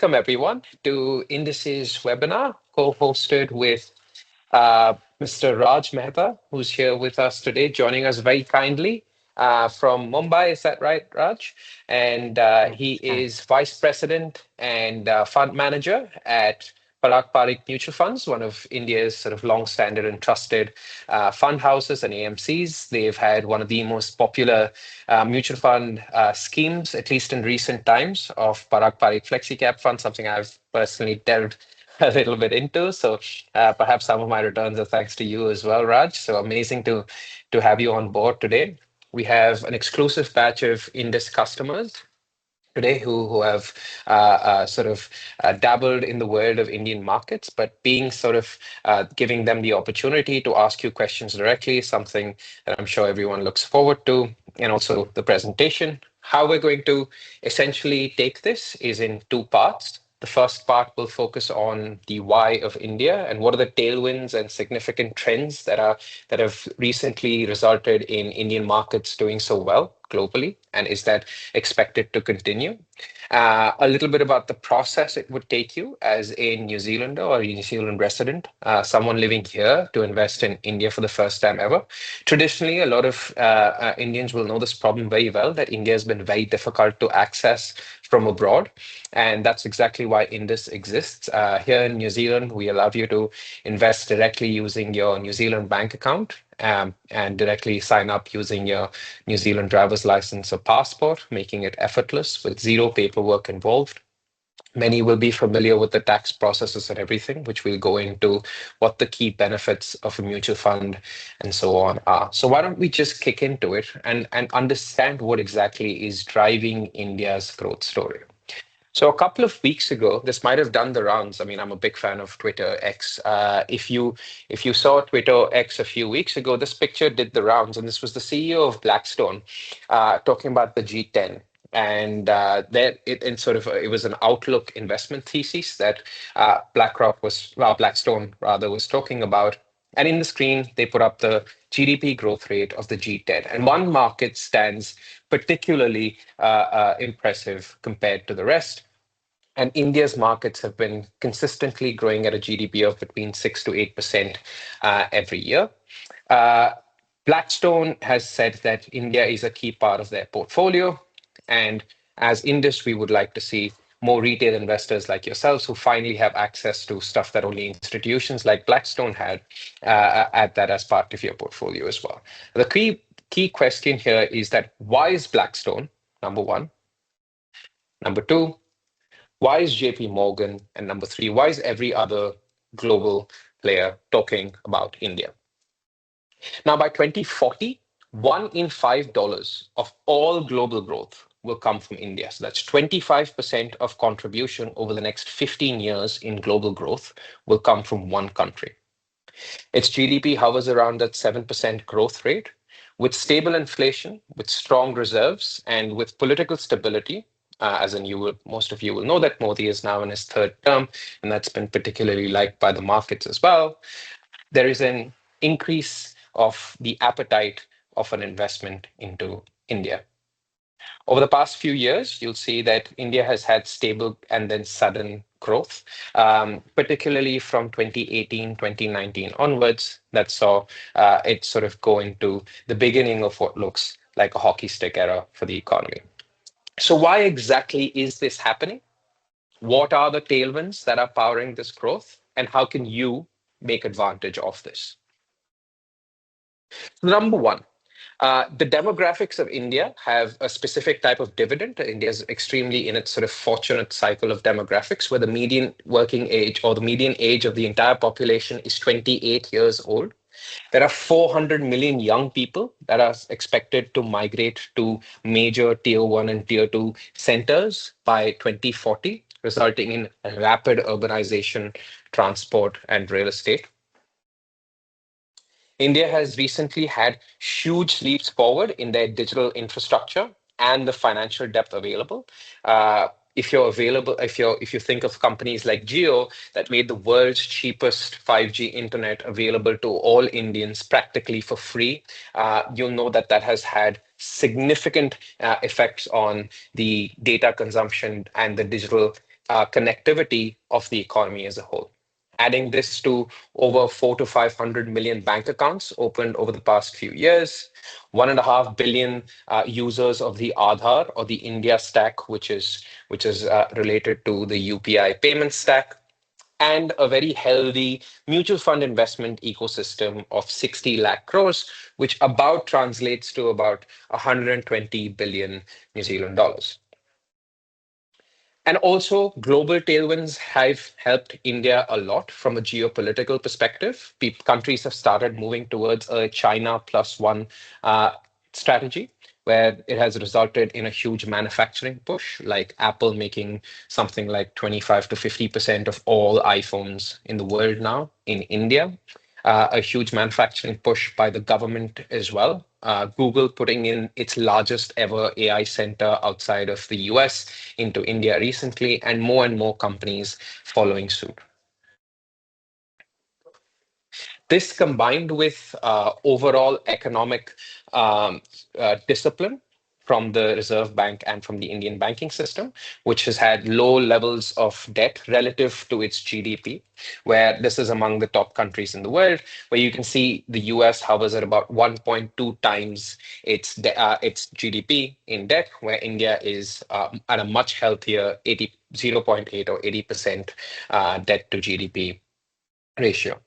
welcome everyone to Indus's webinar, co-hosted with Mr. Raj Mehta, who's here with us today, joining us very kindly from Mumbai. Is that right, Raj? And he is Vice President and Fund Manager at Parag Parikh Mutual Funds, one of India's sort of long-standing and trusted fund houses and AMCs. They've had one of the most popular mutual fund schemes, at least in recent times, of Parag Parikh FlexiCap Fund, something I've personally delved a little bit into. So perhaps some of my returns are thanks to you as well, Raj. So amazing to have you on board today. We have an exclusive batch of Indus customers today who have dabbled in the world of Indian markets, but being giving them the opportunity to ask you questions directly is something that I'm sure everyone looks forward to, and also the presentation. How we're going to essentially take this is in two parts. The first part will focus on the why of India and what are the tailwinds and significant trends that have recently resulted in Indian markets doing so well globally, and is that expected to continue? A little bit about the process it would take you as a New Zealander or a New Zealand resident, someone living here to invest in India for the first time ever. Traditionally, a lot of Indians will know this problem very well, that India has been very difficult to access from abroad. And that's exactly why Indus exists. Here in New Zealand, we allow you to invest directly using your New Zealand bank account and directly sign up using your New Zealand driver's license or passport, making it effortless with zero paperwork involved. Many will be familiar with the tax processes and everything, which we'll go into what the key benefits of a mutual fund and so on are. So why don't we just kick into it and understand what exactly is driving India's growth story? So a couple of weeks ago, this might have done the rounds. I mean, I'm a big fan of Twitter X. If you saw Twitter X a few weeks ago, this picture did the rounds, and this was the CEO of Blackstone talking about the G10. And it was an outlook investment thesis that Blackstone was talking about. And in the screen, they put up the GDP growth rate of the G10. And one market stands particularly impressive compared to the rest. And India's markets have been consistently growing at a GDP of between 6 to 8% every year. Blackstone has said that India is a key part of their portfolio. And as Indus, we would like to see more retail investors like yourselves who finally have access to stuff that only institutions like Blackstone had, add that as part of your portfolio as well. The key question here is that why is Blackstone, number one? Number two, why is JP Morgan? And number three, why is every other global player talking about India? Now, by 2040, $1 in $5 of all global growth will come from India. So that's 25% of contribution over the next 15 years in global growth will come from one country. Its GDP hovers around that 7% growth rate. With stable inflation, with strong reserves, and with political stability, most of you will know that Modi is now in his third term, and that's been particularly liked by the markets as well. There is an increase of the appetite of an investment into India. Over the past few years, you'll see that India has had stable and then sudden growth, particularly from 2018, 2019 onwards, that saw it sort of go into the beginning of what looks like a hockey stick era for the economy. So why exactly is this happening? What are the tailwinds that are powering this growth? And how can you make advantage of this? Number one, the demographics of India have a specific type of dividend. India is extremely in its sort of fortunate cycle of demographics, where the median working age or the median age of the entire population is 28 years old. There are 400 million young people that are expected to migrate to major tier 1 and tier 2 centers by 2040, resulting in rapid urbanization, transport, and real estate. India has recently had huge leaps forward in their digital infrastructure and the financial depth available. If you think of companies like Jio that made the world's cheapest 5G internet available to all Indians practically for free, you'll know that has had significant effects on the data consumption and the digital connectivity of the economy as a whole. Adding this to over 4 to 500 million bank accounts opened over the past few years, 1.5 billion users of the Aadhaar or the India stack, which is related to the UPI payment stack, and a very healthy mutual fund investment ecosystem of 60 lakh crores, which about translates to about 120 billion New Zealand dollars. And also, global tailwinds have helped India a lot from a geopolitical perspective. Countries have started moving towards a China plus one uh, strategy, where it has resulted in a huge manufacturing push, like Apple making something like 25 to 50% of all iPhones in the world now in India. A huge manufacturing push by the government as well. Google putting in its largest ever AI center outside of the US into India recently, and more companies following suit. This combined with overall economic discipline from the Reserve Bank and from the Indian banking system, which has had low levels of debt relative to its GDP, where this is among the top countries in the world, where you can see the US hovers at about 1.2 times its GDP in debt, where India is at a much healthier 0.8 or 80% debt to GDP ratio.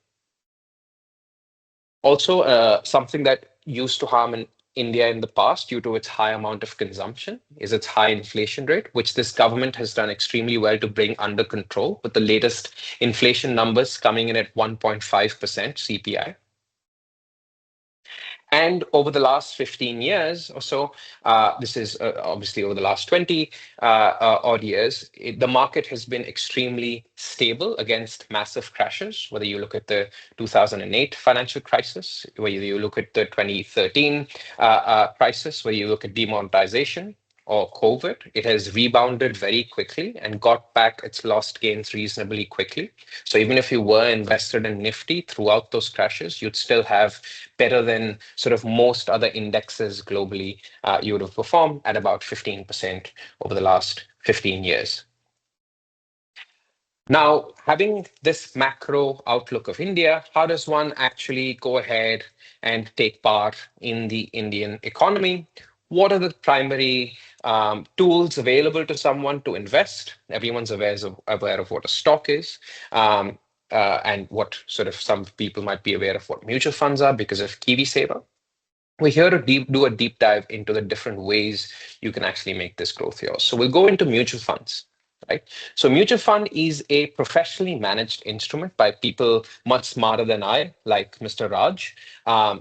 Also, something that used to harm in India in the past due to its high amount of consumption is its high inflation rate, which this government has done extremely well to bring under control, with the latest inflation numbers coming in at 1.5% CPI. And over the last 15 years or so, this is obviously over the last 20 odd years, the market has been extremely stable against massive crashes, whether you look at the 2008 financial crisis, whether you look at the 2013 crisis, whether you look at demonetization or COVID. It has rebounded very quickly and got back its lost gains reasonably quickly. So even if you were invested in Nifty throughout those crashes, you'd still have better than sort of most other indexes globally. You would have performed at about 15% over the last 15 years. Now, having this macro outlook of India, how does one actually go ahead and take part in the Indian economy? What are the primary tools available to someone to invest? Everyone's aware of what a stock is. And what sort of some people might be aware of what mutual funds are because of KiwiSaver. We're here to do a deep dive into the different ways you can actually make this growth yours. So we'll go into mutual funds. Right. So mutual fund is a professionally managed instrument by people much smarter than I, like Mr. Raj.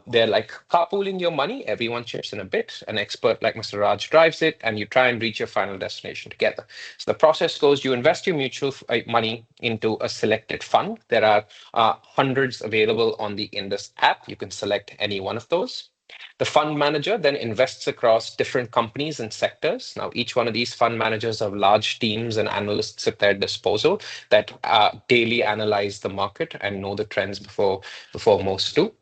They're like carpooling your money. Everyone chips in a bit. An expert like Mr. Raj drives it, and you try and reach your final destination together. So the process goes: you invest your mutual money into a selected fund. There are hundreds available on the Indus app. You can select any one of those. The fund manager then invests across different companies and sectors. Now, each one of these fund managers have large teams and analysts at their disposal that daily analyze the market and know the trends before most do.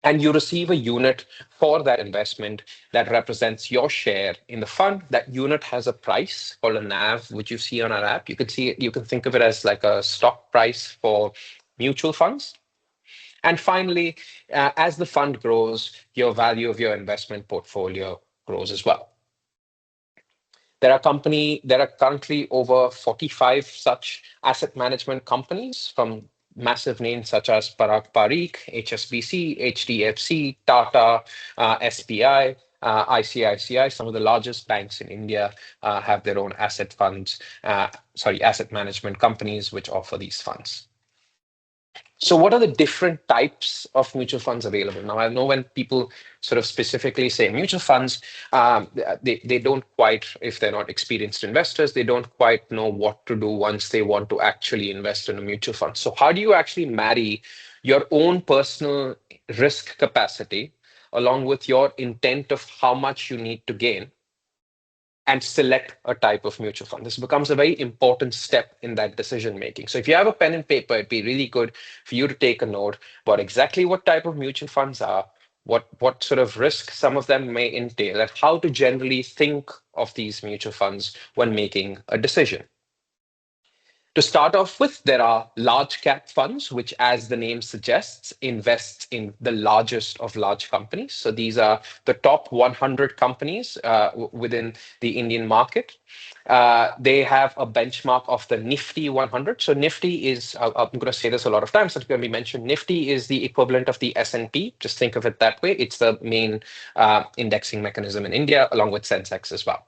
And you receive a unit for that investment that represents your share in the fund. That unit has a price called a NAV, which you see on our app. You can think of it as like a stock price for mutual funds. And finally, as the fund grows, your value of your investment portfolio grows as well. There are currently over 45 such asset management companies, from massive names such as Parag Parikh, HSBC, HDFC, Tata, SBI, ICICI. Some of the largest banks in India have their own asset management companies which offer these funds. So what are the different types of mutual funds available? Now, I know when people sort of specifically say mutual funds, they don't quite, if they're not experienced investors, they don't quite know what to do once they want to actually invest in a mutual fund. So how do you actually marry your own personal risk capacity along with your intent of how much you need to gain and select a type of mutual fund? This becomes a very important step in that decision making. So if you have a pen and paper, it'd be really good for you to take a note about exactly what type of mutual funds are, what sort of risk some of them may entail, and how to generally think of these mutual funds when making a decision. To start off with, there are large cap funds, which, as the name suggests, invests in the largest of large companies. So these are the top 100 companies within the Indian market. They have a benchmark of the Nifty 100. So Nifty is, I'm going to say this a lot of times, so it's going to be mentioned. Nifty is the equivalent of the S&P. Just think of it that way. It's the main indexing mechanism in India, along with Sensex as well.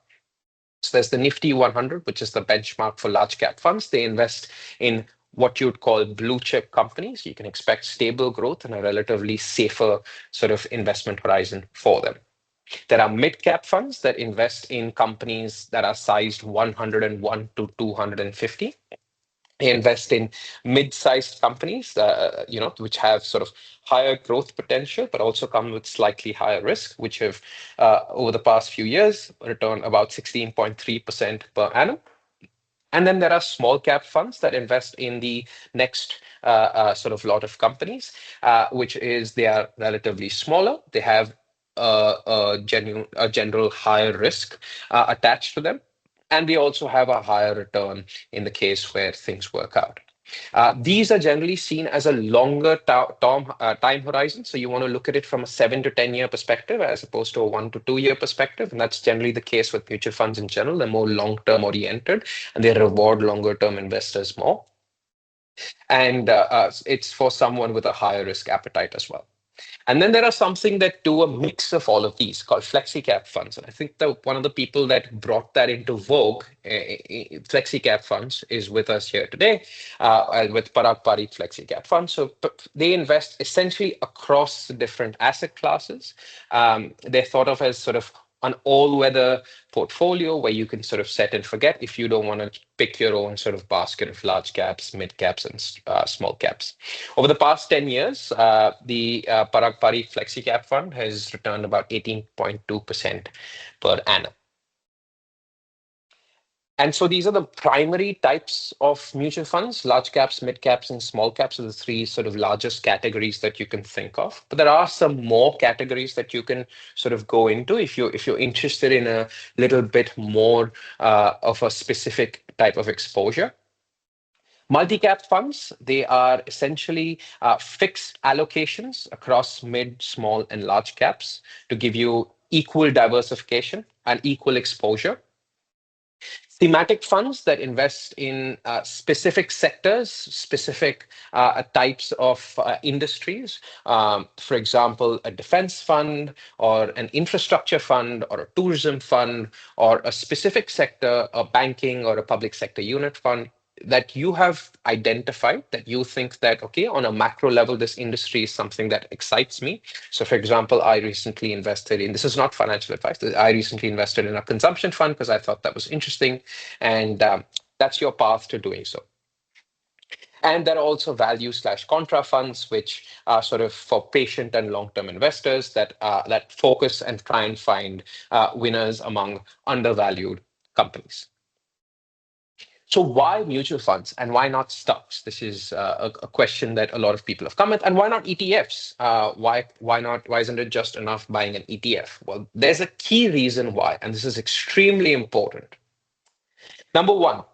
So there's the Nifty 100, which is the benchmark for large cap funds. They invest in what you'd call blue chip companies. You can expect stable growth and a relatively safer sort of investment horizon for them. There are mid cap funds that invest in companies that are sized 101 to 250. They invest in mid-sized companies, which have sort of higher growth potential, but also come with slightly higher risk, which have, over the past few years, returned about 16.3% per annum. And then there are small cap funds that invest in the next sort of lot of companies, which is they are relatively smaller. They have a general higher risk attached to them. And they also have a higher return in the case where things work out. These are generally seen as a longer time horizon. So you want to look at it from a 7 to 10 year perspective as opposed to a 1 to 2 year perspective. And that's generally the case with mutual funds in general. They're more long-term oriented and they reward longer term investors more. And it's for someone with a higher risk appetite as well. And then there are something that do a mix of all of these called FlexiCap funds. And I think that one of the people that brought that into vogue, FlexiCap funds, is with us here today with Parag Parikh FlexiCap funds. So they invest essentially across different asset classes. They're thought of as sort of an all-weather portfolio where you can sort of set and forget if you don't want to pick your own sort of basket of large caps, mid caps, and small caps. Over the past 10 years, the Parag Parikh FlexiCap Fund has returned about 18.2% per annum. And so these are the primary types of mutual funds: large caps, mid caps, and small caps are the three sort of largest categories that you can think of. But there are some more categories that you can sort of go into if you're interested in a little bit more of a specific type of exposure. Multi-cap funds, they are essentially fixed allocations across mid, small, and large caps to give you equal diversification and equal exposure. Thematic funds that invest in specific sectors, specific types of industries. For example, a defense fund or an infrastructure fund or a tourism fund or a specific sector, a banking or a public sector unit fund that you have identified that you think that, okay, on a macro level, this industry is something that excites me. So for example, I recently invested in, this is not financial advice, I recently invested in a consumption fund because I thought that was interesting. And that's your path to doing so. And there are also value/contra funds, which are sort of for patient and long-term investors that focus and try and find winners among undervalued companies. So why mutual funds and why not stocks? This is a question that a lot of people have come with. And why not ETFs? Why isn't it just enough buying an ETF? Well, there's a key reason why, and this is extremely important. Number one,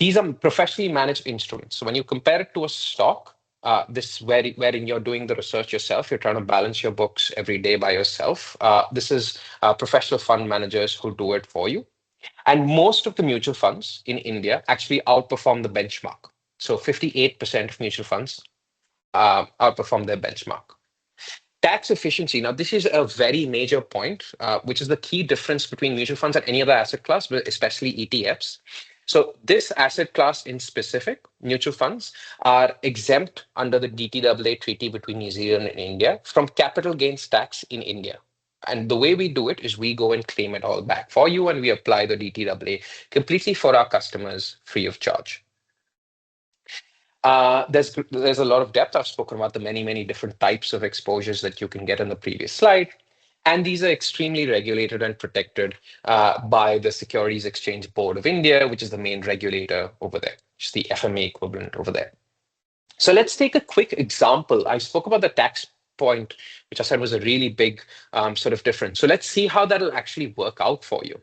these are professionally managed instruments. So when you compare it to a stock, wherein you're doing the research yourself, you're trying to balance your books every day by yourself. This is professional fund managers who do it for you. And most of the mutual funds in India actually outperform the benchmark. So 58% of mutual funds outperform their benchmark. Tax efficiency. Now, this is a very major point, which is the key difference between mutual funds and any other asset class, but especially ETFs. So this asset class in specific, mutual funds, are exempt under the DTAA treaty between New Zealand and India from capital gains tax in India. And the way we do it is we go and claim it all back for you, and we apply the DTAA completely for our customers free of charge. There's a lot of depth. I've spoken about the many different types of exposures that you can get in the previous slide. And these are extremely regulated and protected by the Securities Exchange Board of India, which is the main regulator over there, which is the FMA equivalent over there. So let's take a quick example. I spoke about the tax point, which I said was a really big sort of difference. So let's see how that'll actually work out for you.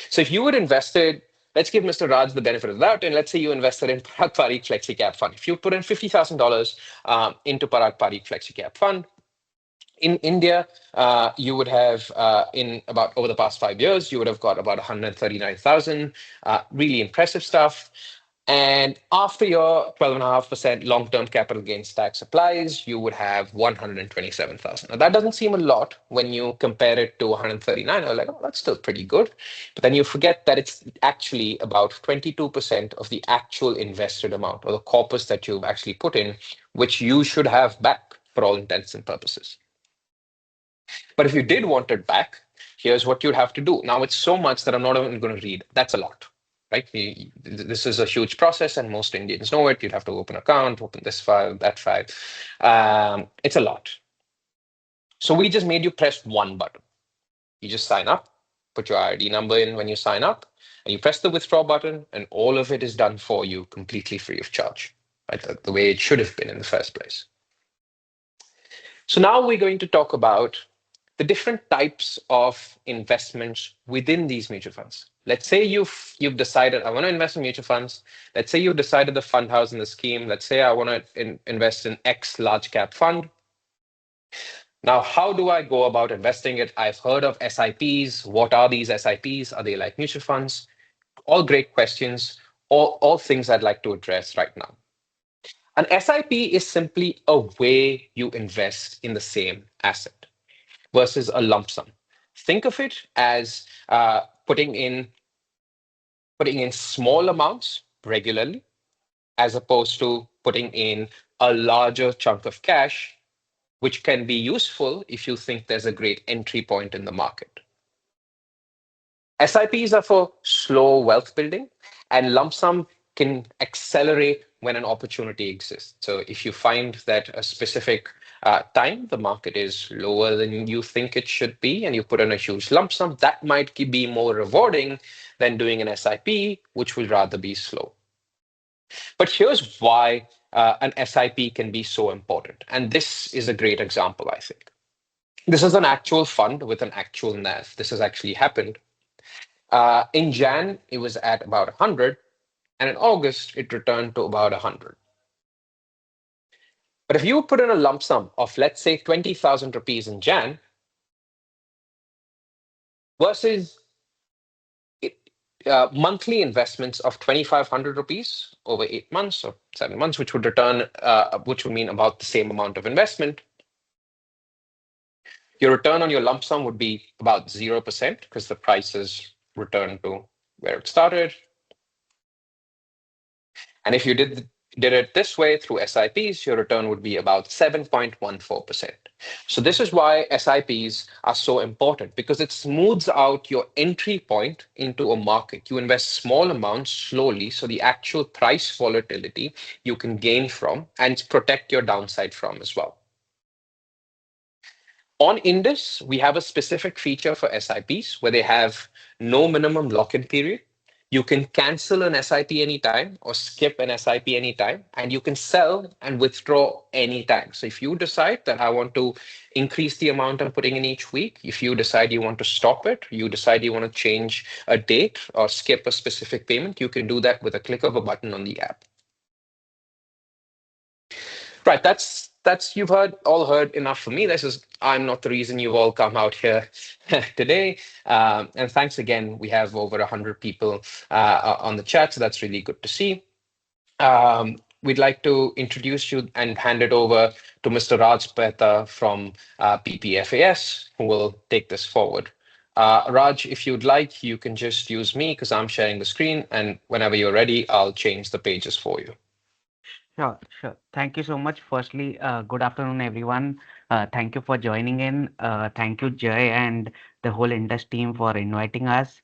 So if you were invested let's give Mr. Raj the benefit of the doubt, and let's say you invested in Parag Parikh FlexiCap Fund. If you put in $50,000 into Parag Parikh FlexiCap Fund, in India, you would have in about over the past 5 years, you would have got about 139,000. Really impressive stuff. And after your 12.5% long-term capital gains tax applies, you would have 127,000. Now that doesn't seem a lot when you compare it to 139. I'm like, oh, that's still pretty good. But then you forget that it's actually about 22% of the actual invested amount or the corpus that you've actually put in, which you should have back for all intents and purposes. But if you did want it back, here's what you'd have to do. Now it's so much that I'm not even going to read. That's a lot, right? This is a huge process, and most Indians know it. You'd have to open an account, open this file, that file. It's a lot. So we just made you press one button. You just sign up, put your ID number in when you sign up, and you press the withdraw button, and all of it is done for you completely free of charge, right? The way it should have been in the first place. So now we're going to talk about the different types of investments within these mutual funds. Let's say you've decided, I want to invest in mutual funds. Let's say you've decided the fund house in the scheme. Let's say I want to invest in X large cap fund. Now, how do I go about investing it? I've heard of SIPs. What are these SIPs? Are they like mutual funds? All great questions, all things I'd like to address right now. An SIP is simply a way you invest in the same asset versus a lump sum. Think of it as putting in small amounts regularly, as opposed to putting in a larger chunk of cash, which can be useful if you think there's a great entry point in the market. SIPs are for slow wealth building, and lump sum can accelerate when an opportunity exists. So if you find that a specific time the market is lower than you think it should be, and you put in a huge lump sum, that might be more rewarding than doing an SIP, which would rather be slow. But here's why an SIP can be so important. And this is a great example, I think. This is an actual fund with an actual NAV. This has actually happened. In Jan, it was at about 100, and in August, it returned to about 100. But if you put in a lump sum of, let's say, 20,000 rupees in Jan versus monthly investments of 2,500 rupees over 8 months or 7 months, which would mean about the same amount of investment, your return on your lump sum would be about 0% because the prices return to where it started. And if you did it this way through SIPs, your return would be about 7.14%. So this is why SIPs are so important, because it smooths out your entry point into a market. You invest small amounts slowly, so the actual price volatility you can gain from and protect your downside from as well. On Indus, we have a specific feature for SIPs where they have no minimum lock-in period. You can cancel an SIP anytime or skip an SIP anytime, and you can sell and withdraw anytime. So if you decide that I want to increase the amount I'm putting in each week, if you decide you want to stop it, you decide you want to change a date or skip a specific payment, you can do that with a click of a button on the app. Right, that's you've all heard enough for me. I'm not the reason you've all come out here today. And thanks again. We have over 100 people on the chat, so that's really good to see. We'd like to introduce you and hand it over to Mr. Raj Pehta from PPFAS, who will take this forward. Raj, if you'd like, you can just use me because I'm sharing the screen, and whenever you're ready, I'll change the pages for you. Sure, sure. Thank you so much. Firstly, good afternoon, everyone. Thank you for joining in. Thank you, Jay, and the whole Indus team for inviting us.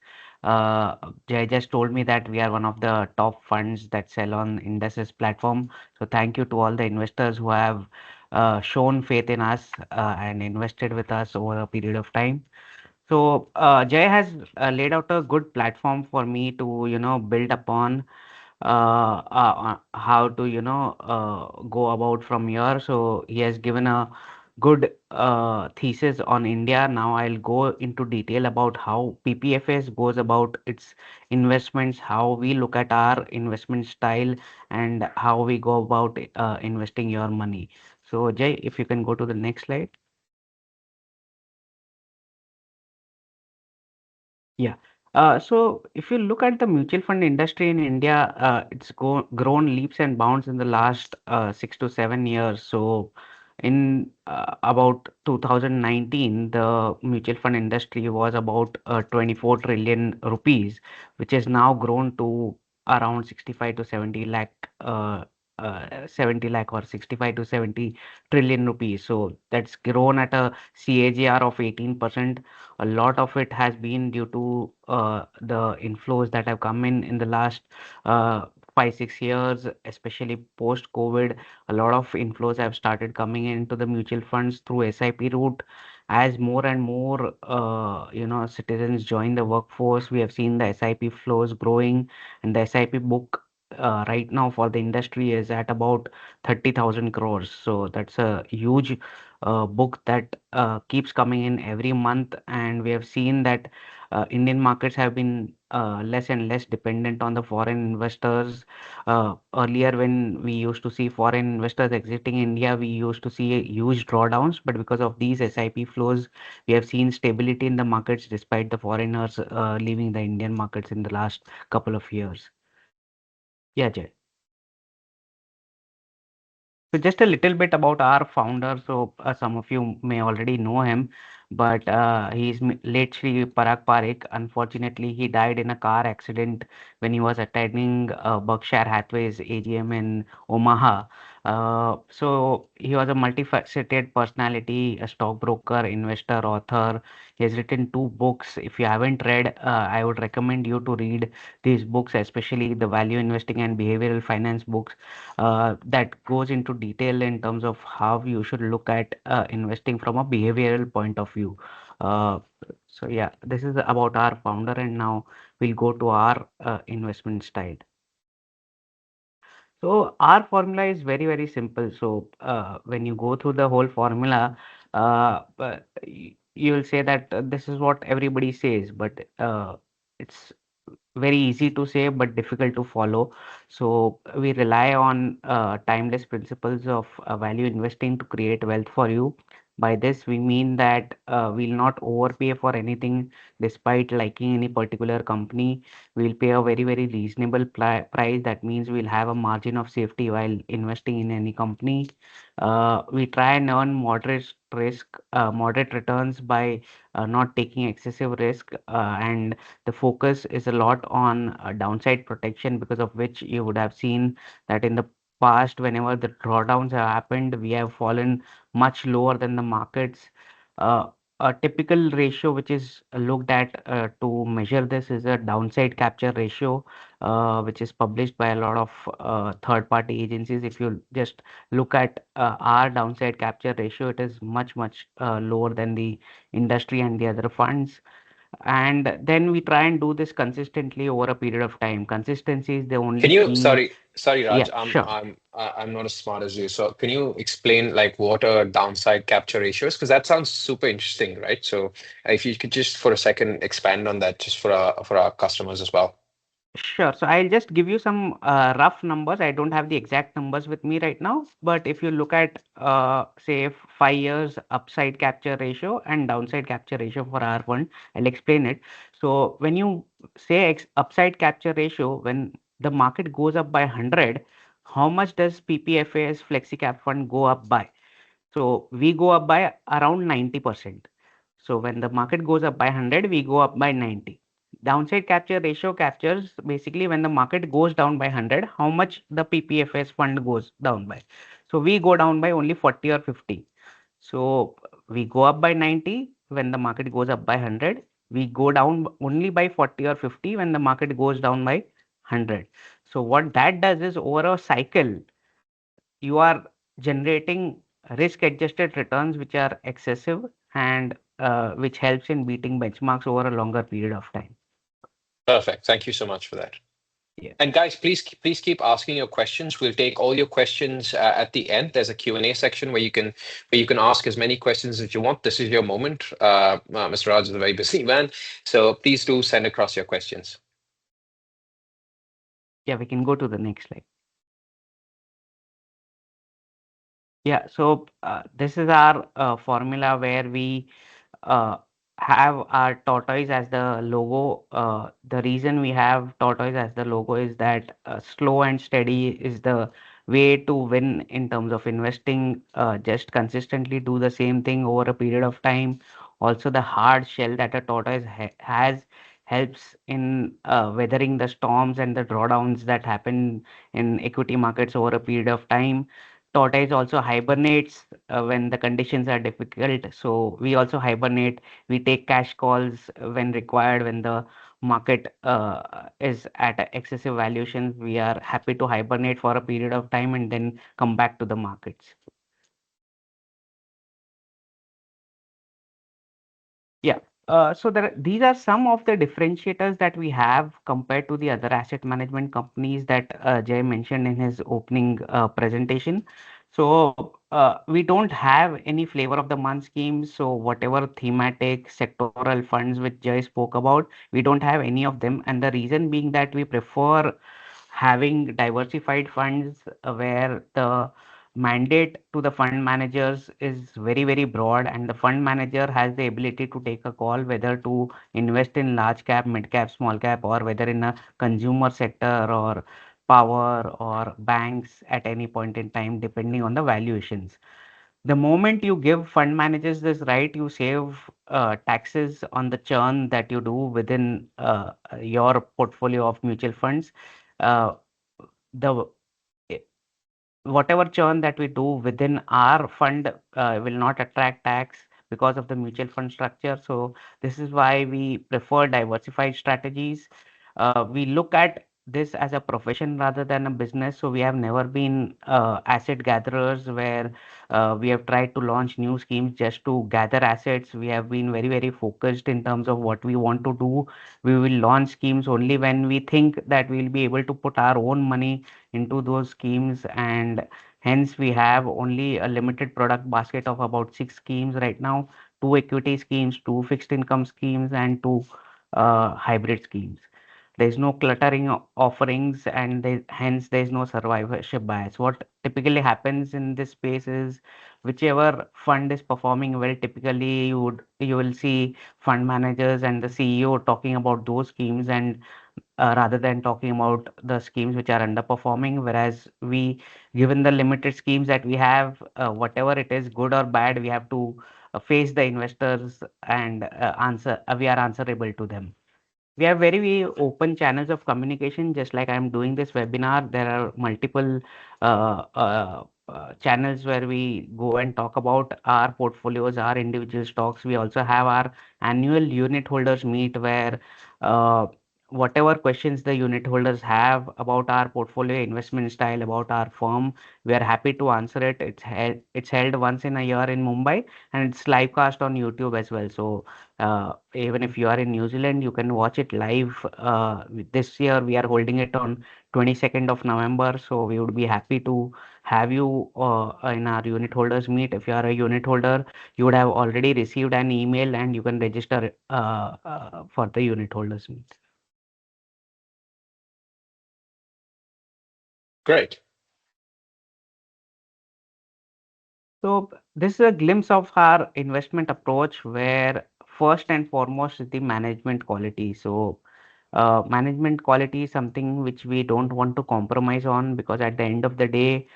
Jay just told me that we are one of the top funds that sell on Indus's platform. So thank you to all the investors who have shown faith in us and invested with us over a period of time. So Jay has laid out a good platform for me to, build upon how to go about from here. So he has given a good thesis on India. Now I'll go into detail about how PPFAS goes about its investments, how we look at our investment style, and how we go about investing your money. So, Jay, if you can go to the next slide. Yeah. So if you look at the mutual fund industry in India, it's grown leaps and bounds in the last 6 to 7 years. So in about 2019, the mutual fund industry was about 24 trillion rupees, which has now grown to around 65 to 70 lakh, 70 lakh or 65 to 70 trillion rupees. So that's grown at a CAGR of 18%. A lot of it has been due to the inflows that have come in the last 5 6 years, especially post COVID. A lot of inflows have started coming into the mutual funds through SIP route. As more and more citizens join the workforce, we have seen the SIP flows growing, and the SIP book right now for the industry is at about 30,000 crores. So that's a huge book that keeps coming in every month, and we have seen that Indian markets have been less and less dependent on the foreign investors. Earlier, when we used to see foreign investors exiting India, we used to see huge drawdowns, but because of these SIP flows, we have seen stability in the markets despite the foreigners leaving the Indian markets in the last couple of years. Yeah, Jay. So just a little bit about our founder. So some of you may already know him, but he's late Shri Parag Parekh. Unfortunately, he died in a car accident when he was attending Berkshire Hathaway's AGM in Omaha. So he was a multifaceted personality, a stockbroker, investor, author. He has written two books. If you haven't read, I would recommend you to read these books, especially the value investing and behavioral finance books that goes into detail in terms of how you should look at investing from a behavioral point of view. Uh, so yeah, this is about our founder, and now we'll go to our investment style. So our formula is very, very simple. So when you go through the whole formula, you will say that this is what everybody says, but it's very easy to say but difficult to follow. So we rely on timeless principles of value investing to create wealth for you. By this, we mean that we'll not overpay for anything despite liking any particular company. We'll pay a very, very reasonable price. That means we'll have a margin of safety while investing in any company. We try and earn moderate returns by not taking excessive risk, and the focus is a lot on downside protection, because of which you would have seen that in the past, whenever the drawdowns have happened, we have fallen much lower than the markets. Uh, a typical ratio which is looked at to measure this is a downside capture ratio, which is published by a lot of third-party agencies. If you just look at our downside capture ratio, it is much, much lower than the industry and the other funds. And then we try and do this consistently over a period of time. Consistency is the Can only you, key. sorry, Yeah, Raj, sure. I'm not as smart as you. So can you explain like what a downside capture ratio is? Because that sounds super interesting, right? So if you could just for a second expand on that, just for our customers as well. Sure. So I'll just give you some rough numbers. I don't have the exact numbers with me right now, but if you look at, say, 5 years upside capture ratio and downside capture ratio for our fund, I'll explain it. So when you say upside capture ratio, when the market goes up by 100, how much does PPFAS FlexiCap fund go up by? So we go up by around 90%. So when the market goes up by 100, we go up by 90. Downside capture ratio captures basically when the market goes down by 100, how much the PPFS fund goes down by. So we go down by only 40 or 50. So we go up by 90 when the market goes up by 100. We go down only by 40 or 50 when the market goes down by 100. So what that does is over a cycle, you are generating risk adjusted returns which are excessive, and which helps in beating benchmarks over a longer period of time. Perfect. Thank you so much for that. Yeah. And guys, please keep asking your questions. We'll take all your questions at the end. There's a Q&A section where you can ask as many questions as you want. This is your moment. Mr. Raj is a very busy man, so please do send across your questions. Yeah, we can go to the next slide. Yeah, so this is our formula where we uh, have our tortoise as the logo. The reason we have tortoise as the logo is that slow and steady is the way to win in terms of investing. Just consistently do the same thing over a period of time. Also, the hard shell that a tortoise has helps in weathering the storms and the drawdowns that happen in equity markets over a period of time. Tortoise also hibernates when the conditions are difficult. So we also hibernate. We take cash calls when required. When the market is at a excessive valuation, we are happy to hibernate for a period of time and then come back to the markets. Yeah. So these are some of the differentiators that we have compared to the other asset management companies that Jay mentioned in his opening presentation. So we don't have any flavor of the month schemes. So whatever thematic sectoral funds which Jay spoke about, we don't have any of them. And the reason being that we prefer having diversified funds where the mandate to the fund managers is very, very broad, and the fund manager has the ability to take a call whether to invest in large cap, mid cap, small cap, or whether in a consumer sector or power or banks at any point in time, depending on the valuations. The moment you give fund managers this right, you save taxes on the churn that you do within your portfolio of mutual funds. Uh, the Whatever churn that we do within our fund will not attract tax because of the mutual fund structure. So this is why we prefer diversified strategies. We look at this as a profession rather than a business. So we have never been asset gatherers where we have tried to launch new schemes just to gather assets. We have been very, very focused in terms of what we want to do. We will launch schemes only when we think that we'll be able to put our own money into those schemes, and hence we have only a limited product basket of about 6 schemes right now: two equity schemes, two fixed income schemes, and two hybrid schemes. There's no cluttering offerings, and hence there's no survivorship bias. What typically happens in this space is whichever fund is performing well, typically you will see fund managers and the CEO talking about those schemes, and rather than talking about the schemes which are underperforming. Whereas we, given the limited schemes that we have, whatever it is, good or bad, we have to face the investors and we are answerable to them. We have very, very open channels of communication. Just like I'm doing this webinar, there are multiple channels where we go and talk about our portfolios, our individual stocks. We also have our annual unit holders meet where uh, whatever questions the unit holders have about our portfolio investment style, about our firm, we are happy to answer it. It's held once in a year in Mumbai, and it's live cast on YouTube as well. So even if you are in New Zealand, you can watch it live. This year we are holding it on 22nd of November, so we would be happy to have you in our unit holders meet. If you are a unit holder, you would have already received an email and you can register for the unit holders meet. Great. So this is a glimpse of our investment approach where first and foremost is the management quality. So management quality is something which we don't want to compromise on, because at the end of the day,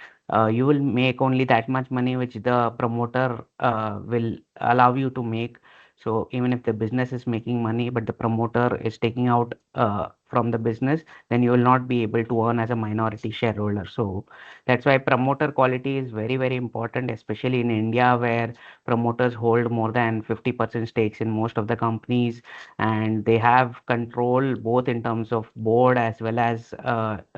you will make only that much money which the promoter will allow you to make. So even if the business is making money, but the promoter is taking out from the business, then you will not be able to earn as a minority shareholder. So that's why promoter quality is very, very important, especially in India, where promoters hold more than 50% stakes in most of the companies, and they have control both in terms of board as well as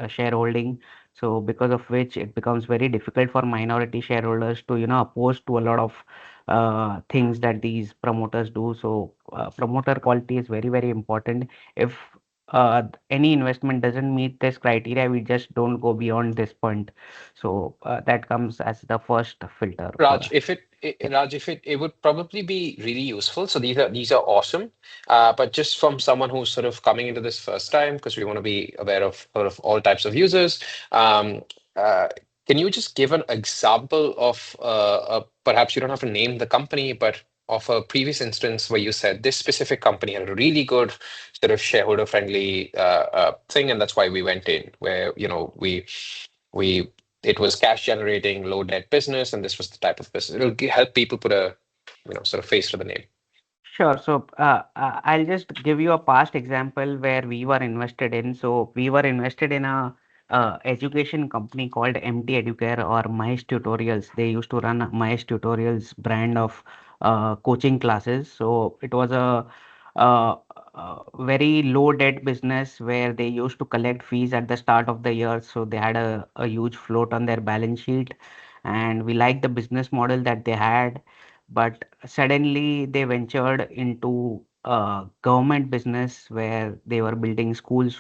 shareholding. So because of which it becomes very difficult for minority shareholders to, oppose to a lot of things that these promoters do. So promoter quality is very, very important. If any investment doesn't meet this criteria, we just don't go beyond this point. So that comes as the first filter for Raj, us. Yeah. Raj, if it would probably be really useful. So these are awesome. But just from someone who's sort of coming into this first time, because we want to be aware of sort of all types of users, um, uh, can you just give an example of perhaps you don't have to name the company, but of a previous instance where you said this specific company had a really good sort of shareholder friendly thing, and that's why we went in, where we it was cash generating, low debt business, and this was the type of business. It'll help people put a sort of face to the name. Sure. So I'll just give you a past example where we were invested in. So we were invested in a education company called MT Educare or Mahesh Tutorials. They used to run a Mahesh Tutorials brand of coaching classes. So it was a very low debt business where they used to collect fees at the start of the year. So they had a huge float on their balance sheet, and we liked the business model that they had. But suddenly they ventured into government business where they were building schools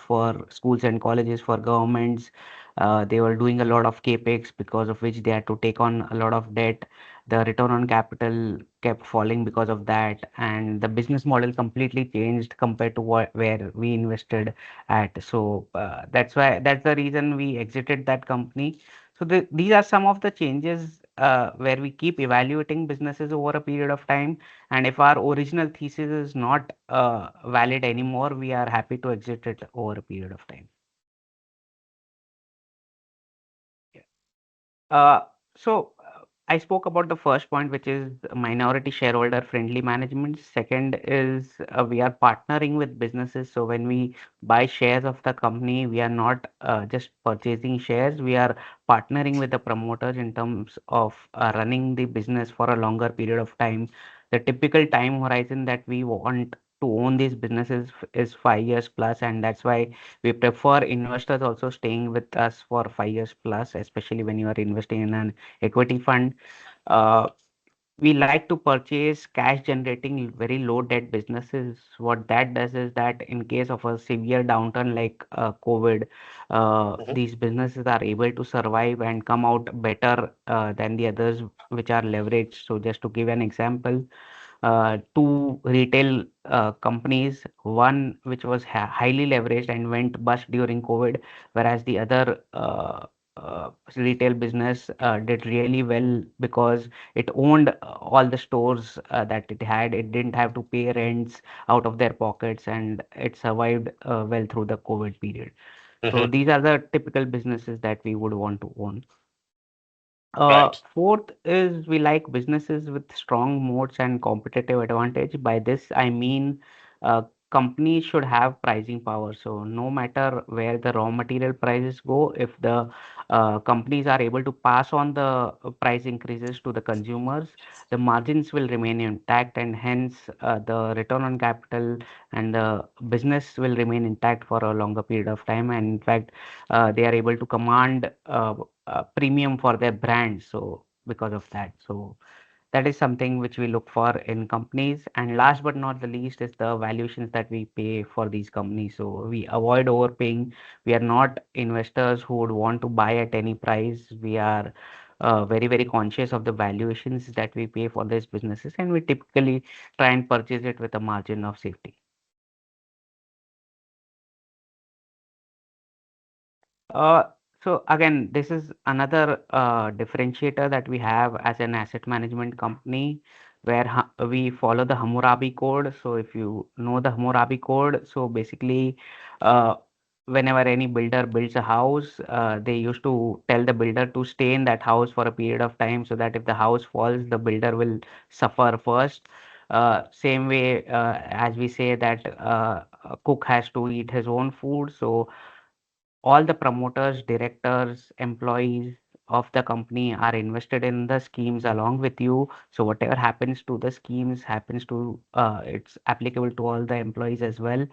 and colleges for governments. They were doing a lot of capex, because of which they had to take on a lot of debt. The return on capital kept falling because of that, and the business model completely changed compared to where we invested at. So that's the reason we exited that company. So these are some of the changes where we keep evaluating businesses over a period of time. And if our original thesis is not valid anymore, we are happy to exit it over a period of time. Uh, so I spoke about the first point, which is minority shareholder friendly management. Second is we are partnering with businesses. So when we buy shares of the company, we are not just purchasing shares, we are partnering with the promoters in terms of running the business for a longer period of time. The typical time horizon that we want to own these businesses is 5 years plus, and that's why we prefer investors also staying with us for 5 years plus, especially when you are investing in an equity fund. Uh, we like to purchase cash generating very low debt businesses. What that does is that in case of a severe downturn like COVID, Mhm. these businesses are able to survive and come out better than the others which are leveraged. So just to give an example, two retail companies, one which was highly leveraged and went bust during COVID, whereas the other retail business did really well because it owned all the stores that it had. It didn't have to pay rents out of their pockets, and it survived well through the COVID period. So Mhm. these are the typical businesses that we would want to own. Right. Fourth is we like businesses with strong moats and competitive advantage. By this, I mean companies should have pricing power. So no matter where the raw material prices go, if the companies are able to pass on the price increases to the consumers, the margins will remain intact, and hence the return on capital and the business will remain intact for a longer period of time. And in fact, they are able to command premium for their brand. So because of that, so that is something which we look for in companies. And last but not the least is the valuations that we pay for these companies. So we avoid overpaying. We are not investors who would want to buy at any price. We are very conscious of the valuations that we pay for these businesses, and we typically try and purchase it with a margin of safety. Uh, so again, this is another differentiator that we have as an asset management company, where we follow the Hammurabi code. So if you know the Hammurabi code, so basically, uh, whenever any builder builds a house, they used to tell the builder to stay in that house for a period of time, so that if the house falls, the builder will suffer first. Same way, as we say that a cook has to eat his own food, so all the promoters, directors, employees of the company are invested in the schemes along with you. So whatever happens to the schemes happens to it's applicable to all the employees as well.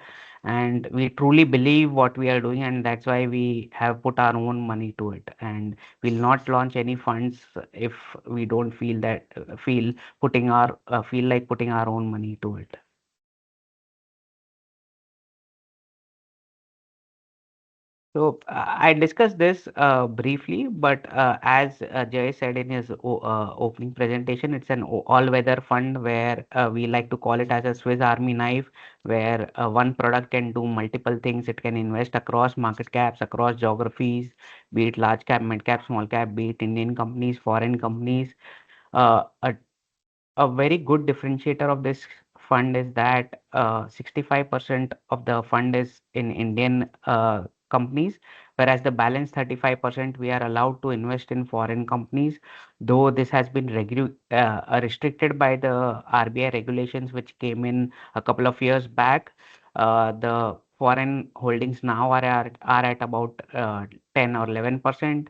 And we truly believe what we are doing, and that's why we have put our own money to it. And we'll not launch any funds if we don't feel like putting our own money to it. So I discussed this briefly, but as Jay said in his opening presentation, it's an all-weather fund where we like to call it as a Swiss Army knife, where one product can do multiple things. It can invest across market caps, across geographies, be it large cap, mid cap, small cap, be it Indian companies, foreign companies. A very good differentiator of this fund is that 65% of the fund is in Indian companies, whereas the balance 35% we are allowed to invest in foreign companies, though this has been restricted by the RBI regulations which came in a couple of years back. The foreign holdings now are at about 10 or 11%.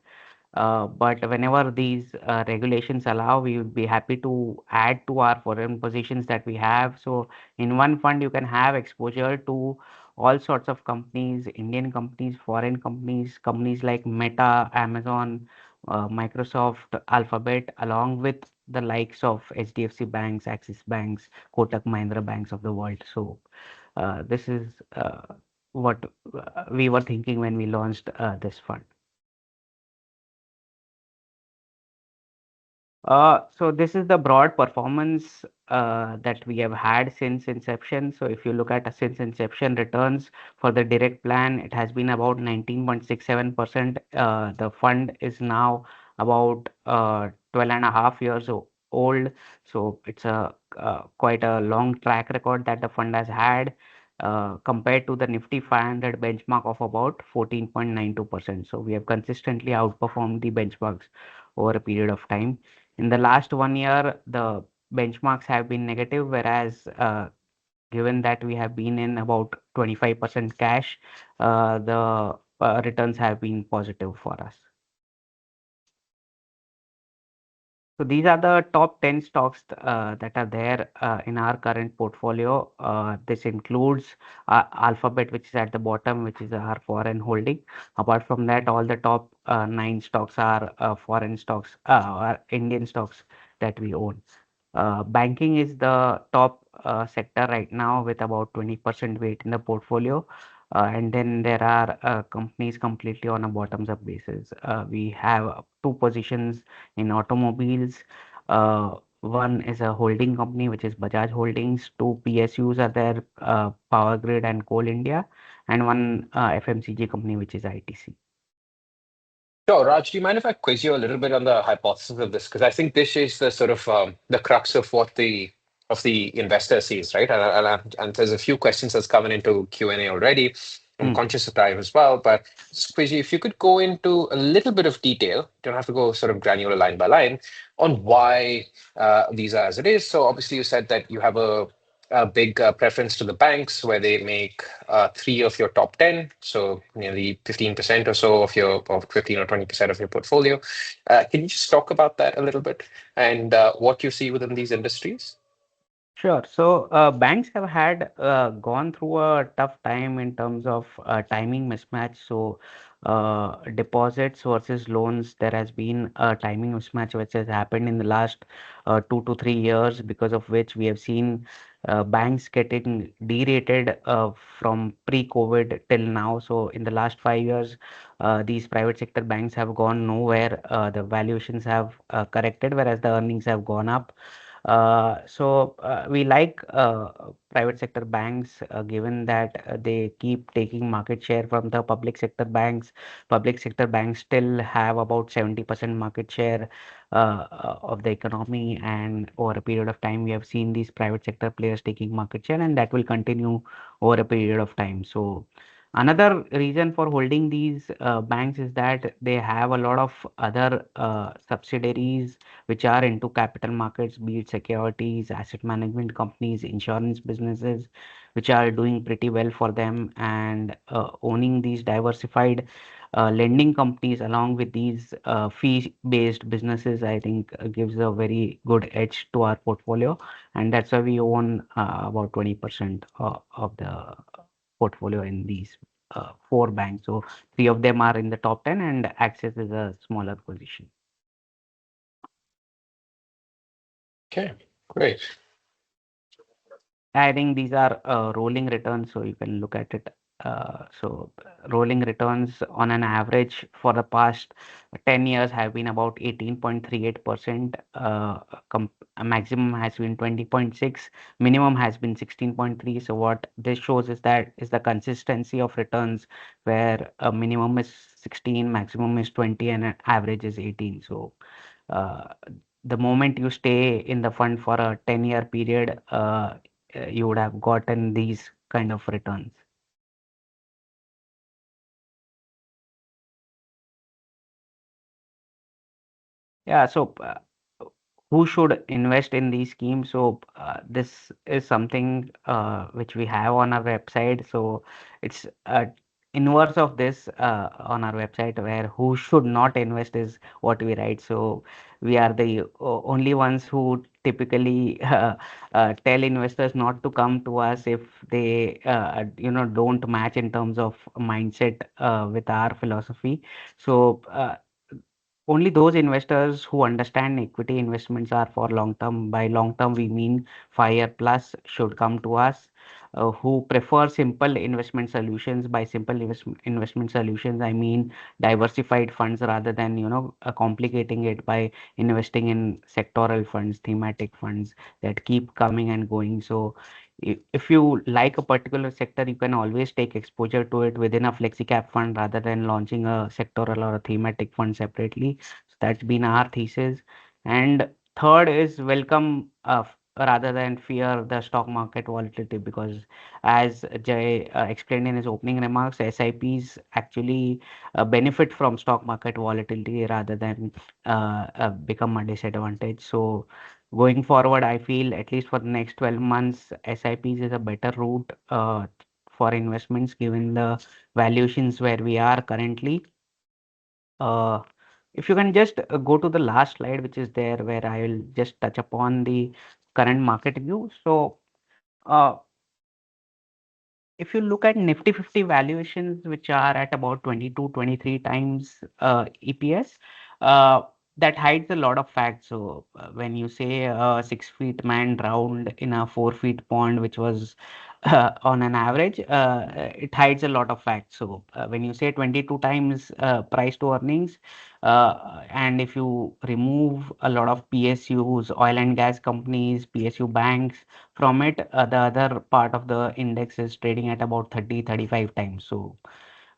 But whenever these regulations allow, we would be happy to add to our foreign positions that we have. So in one fund, you can have exposure to all sorts of companies, Indian companies, foreign companies, companies like Meta, Amazon, Microsoft, Alphabet, along with the likes of HDFC banks, Axis banks, Kotak Mahindra banks of the world. So this is what we were thinking when we launched this fund. So this is the broad performance that we have had since inception. So if you look at since inception returns for the direct plan, it has been about 19.67%. The fund is now about 12 and a half years old. So it's a quite a long track record that the fund has had compared to the Nifty 500 benchmark of about 14.92%. So we have consistently outperformed the benchmarks over a period of time. In the last 1 year, the benchmarks have been negative, whereas given that we have been in about 25% cash, the returns have been positive for us. So these are the top 10 stocks that are there in our current portfolio. This includes Alphabet, which is at the bottom, which is our foreign holding. Apart from that, all the top nine stocks are foreign stocks, are Indian stocks that we own. Banking is the top sector right now with about 20% weight in the portfolio. And then there are companies completely on a bottoms-up basis. We have two positions in automobiles. One is a holding company, which is Bajaj Holdings. Two PSUs are there, Power Grid and Coal India, and one FMCG company, which is ITC. Sure, Raj, do you mind if I quiz you a little bit on the hypothesis of this? Because I think this is the sort of the crux of what the investor sees, right? And there's a few questions that's coming into Q&A already. I'm Hmm. conscious of time as well, but just quiz you, if you could go into a little bit of detail, don't have to go sort of granular line by line, on why these are as it is. So obviously you said that you have a big preference to the banks where they make three of your top 10, so nearly 15% or so of your, or 15 or 20% of your portfolio. Can you just talk about that a little bit and what you see within these industries? Sure. So banks have had gone through a tough time in terms of timing mismatch. So deposits versus loans, there has been a timing mismatch which has happened in the last 2 to 3 years, because of which we have seen banks getting derated from pre-COVID till now. So in the last 5 years, these private sector banks have gone nowhere. The valuations have corrected, whereas the earnings have gone up. So we like private sector banks, given that they keep taking market share from the public sector banks. Public sector banks still have about 70% market share of the economy, and over a period of time, we have seen these private sector players taking market share, and that will continue over a period of time. So another reason for holding these banks is that they have a lot of other subsidiaries which are into capital markets, be it securities, asset management companies, insurance businesses, which are doing pretty well for them. And owning these diversified lending companies along with these fee-based businesses, I think gives a very good edge to our portfolio. And that's why we own about 20% of the portfolio in these four banks. So three of them are in the top 10, and Axis is a smaller position. Okay, great. I think these are rolling returns, so you can look at it Rolling returns on an average for the past 10 years have been about 18.38%. Maximum has been 20.6, minimum has been 16.3. So what this shows is that is the consistency of returns where a minimum is 16, maximum is 20, and an average is 18. So uh, the moment you stay in the fund for a 10-year period, you would have gotten these kind of returns. Yeah, who should invest in these schemes? This is something which we have on our website. So it's inverse of this on our website, where who should not invest is what we write. So we are the only ones who typically tell investors not to come to us if they don't match in terms of mindset with our philosophy. So only those investors who understand equity investments are for long term. By long term, we mean 5 year plus should come to us. Who prefer simple investment solutions. By simple investment solutions, I mean diversified funds rather than complicating it by investing in sectoral funds, thematic funds that keep coming and going. So if you like a particular sector, you can always take exposure to it within a flexi-cap fund rather than launching a sectoral or a thematic fund separately. So that's been our thesis. And third is welcome rather than fear the stock market volatility, because as Jay explained in his opening remarks, SIPs actually benefit from stock market volatility rather than become a disadvantage. So going forward, I feel at least for the next 12 months, SIPs is a better route for investments given the valuations where we are currently. Uh, if you can just go to the last slide, which is there, where I will just touch upon the current market view. Uh, if you look at Nifty 50 valuations, which are at about 22, 23 times EPS, uh, that hides a lot of facts. So when you say a 6 feet man drowned in a 4 feet pond, which was on an average, it hides a lot of facts. So when you say 22 times price to earnings, and if you remove a lot of PSUs, oil and gas companies, PSU banks, from it, the other part of the index is trading at about 30, 35 times. So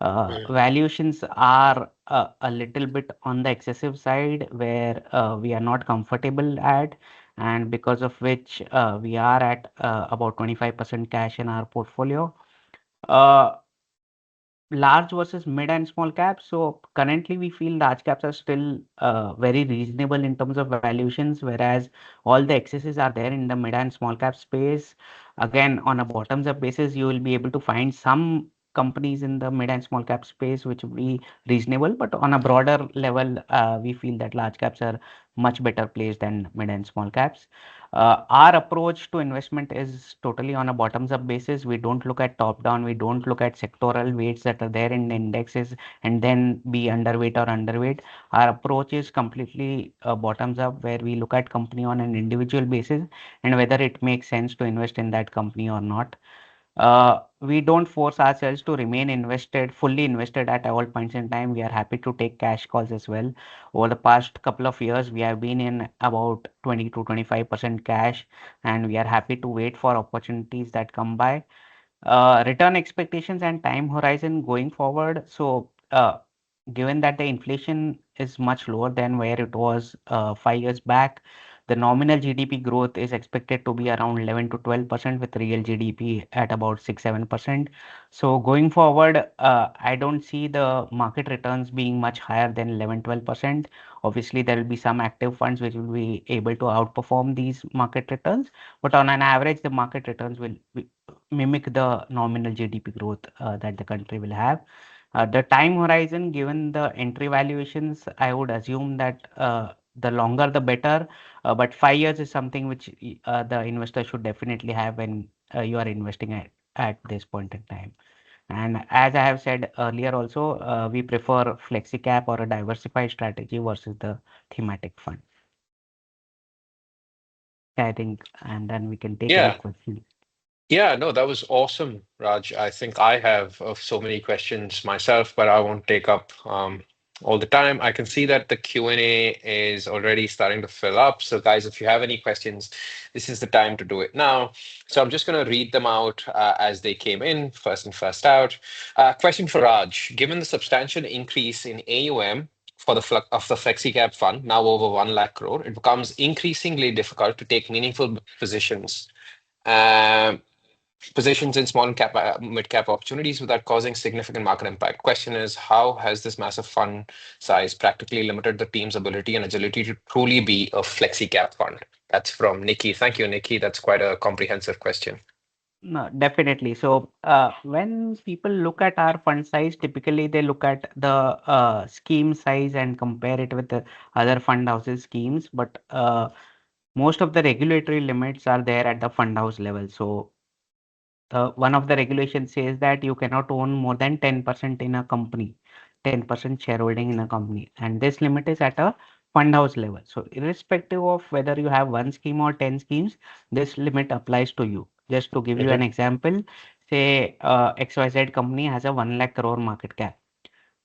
Mm. valuations are a little bit on the excessive side where we are not comfortable at, and because of which we are at about 25% cash in our portfolio. Uh, Large versus mid and small caps. So currently we feel large caps are still very reasonable in terms of valuations, whereas all the excesses are there in the mid and small cap space. Again, on a bottoms up basis, you will be able to find some companies in the mid and small cap space which will be reasonable, but on a broader level, we feel that large caps are much better placed than mid and small caps. Our approach to investment is totally on a bottoms up basis. We don't look at top down. We don't look at sectoral weights that are there in the indexes and then be underweight or underweight. Our approach is completely bottoms up, where we look at company on an individual basis and whether it makes sense to invest in that company or not. We don't force ourselves to remain invested, fully invested at all points in time. We are happy to take cash calls as well. Over the past couple of years, we have been in about 20 to 25% cash, and we are happy to wait for opportunities that come by. Return expectations and time horizon going forward. Given that the inflation is much lower than where it was 5 years back, the nominal GDP growth is expected to be around 11 to 12%, with real GDP at about 6, 7%. So going forward, I don't see the market returns being much higher than 11, 12%. Obviously, there will be some active funds which will be able to outperform these market returns, but on an average, the market returns will mimic the nominal GDP growth that the country will have. The time horizon, given the entry valuations, I would assume that the longer the better. But 5 years is something which the investor should definitely have when you are investing at this point in time. And as I have said earlier, also we prefer FlexiCap or a diversified strategy versus the thematic fund. I think, and then we can take any Yeah. questions. Yeah, no, that was awesome, Raj. I think I have so many questions myself, but I won't take up all the time. I can see that the Q&A is already starting to fill up. So, guys, if you have any questions, this is the time to do it now. So, I'm just going to read them out as they came in, first and first out. Question for Raj. Given the substantial increase in AUM for of the FlexiCap fund, now over 1 lakh crore, it becomes increasingly difficult to take meaningful Um, positions in small and mid cap opportunities without causing significant market impact. Question is, how has this massive fund size practically limited the team's ability and agility to truly be a flexi cap fund? That's from Nikki. Thank you, Nikki. That's quite a comprehensive question. No, definitely. So, when people look at our fund size, typically they look at the scheme size and compare it with the other fund houses schemes. But most of the regulatory limits are there at the fund house level. So, one of the regulations says that you cannot own more than 10% in a company, 10% shareholding in a company, and this limit is at a fund house level. So, irrespective of whether you have one scheme or 10 schemes, this limit applies to you. Just to give you an Hmm. example, say XYZ company has a 1 lakh crore market cap.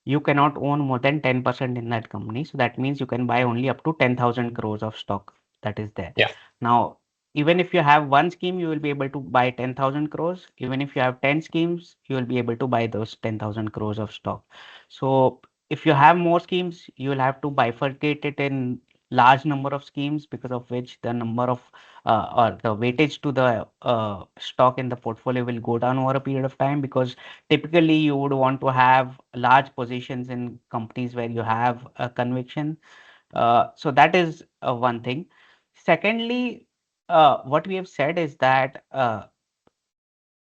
You cannot own more than 10% in that company. So that means you can buy only up to 10,000 crores of stock that is there. Yeah. Now, even if you have one scheme, you will be able to buy 10,000 crores. Even if you have 10 schemes, you will be able to buy those 10,000 crores of stock. So if you have more schemes, you will have to bifurcate it in large number of schemes, because of which the number of or the weightage to the stock in the portfolio will go down over a period of time, because typically you would want to have large positions in companies where you have a conviction. So that is one thing. Secondly, what we have said is that